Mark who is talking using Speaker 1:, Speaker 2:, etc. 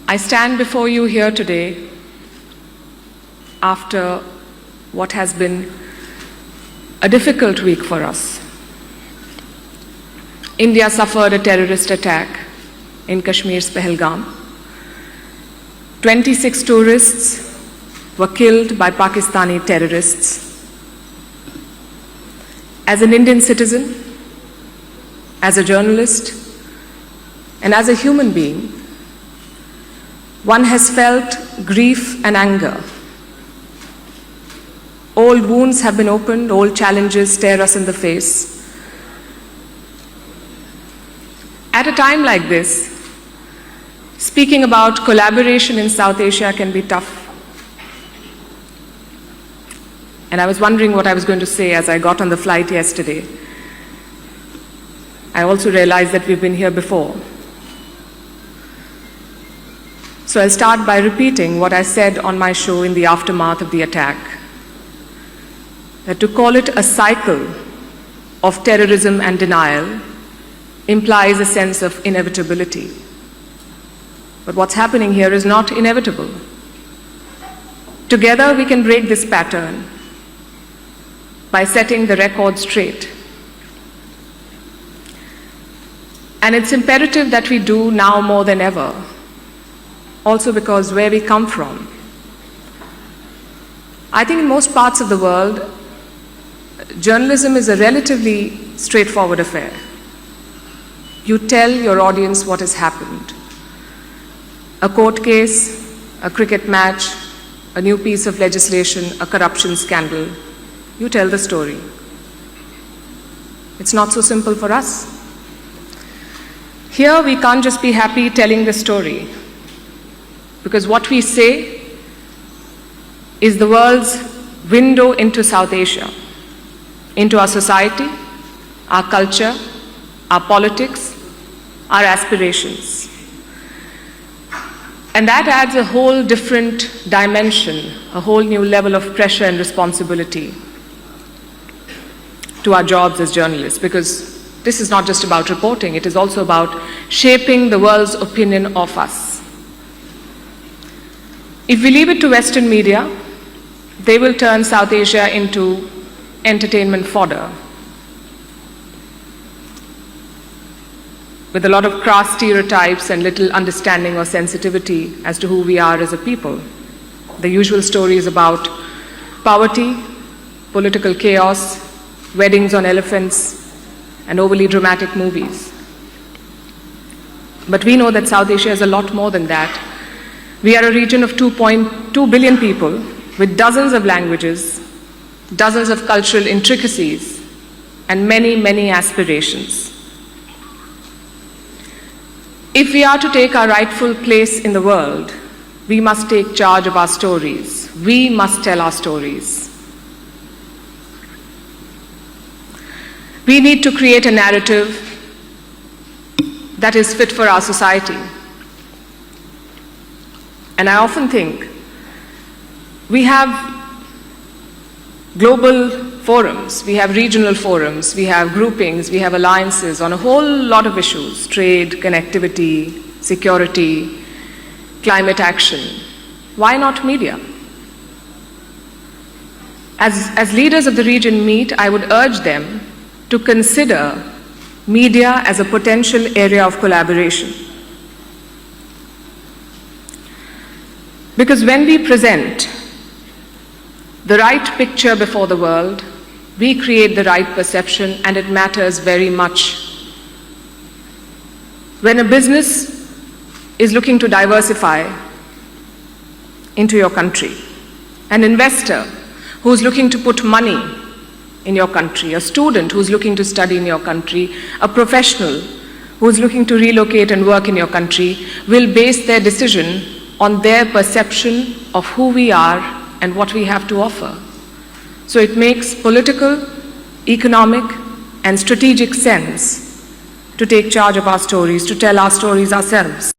Speaker 1: I stand before you here today after what has been a difficult week for us. India suffered a terrorist attack in Kashmir's Pahalgam. 26 tourists were killed by Pakistani terrorists. As an Indian citizen, as a journalist, and as a human being, one has felt grief and anger. Old wounds have been opened, old challenges stare us in the face. At a time like this, speaking about collaboration in South Asia can be tough. And I was wondering what I was going to say as I got on the flight yesterday. I also realized that we've been here before. So I'll start by repeating what I said on my show in the aftermath of the attack. That to call it a cycle of terrorism and denial implies a sense of inevitability. But what's happening here is not inevitable. Together we can break this pattern by setting the record straight. And it's imperative that we do now more than ever, also because where we come from. I think in most parts of the world, journalism is a relatively straightforward affair. You tell your audience what has happened. A court case, a cricket match, a new piece of legislation, a corruption scandal. You tell the story. It's not so simple for us. Here we can't just be happy telling the story, because what we say is the world's window into South Asia, into our society, our culture, our politics, our aspirations. And that adds a whole different dimension, a whole new level of pressure and responsibility to our jobs as journalists, because this is not just about reporting, it is also about shaping the world's opinion of us. If we leave it to Western media, they will turn South Asia into entertainment fodder, with a lot of crass stereotypes and little understanding or sensitivity as to who we are as a people. The usual stories about poverty, political chaos, weddings on elephants, and overly dramatic movies. But we know that South Asia is a lot more than that. We are a region of 2.2 billion people with dozens of languages, dozens of cultural intricacies, and many, many aspirations. If we are to take our rightful place in the world, we must take charge of our stories. We must tell our stories. We need to create a narrative that is fit for our society. And I often think we have global forums, we have regional forums, we have groupings, we have alliances on a whole lot of issues: trade, connectivity, security, climate action. Why not media? As leaders of the region meet, I would urge them to consider media as a potential area of collaboration. Because when we present the right picture before the world, we create the right perception, and it matters very much. When a business is looking to diversify into your country, an investor who's looking to put money in your country, a student who's looking to study in your country, a professional who's looking to relocate and work in your country, will base their decision on their perception of who we are and what we have to offer. So it makes political, economic, and strategic sense to take charge of our stories, to tell our stories ourselves.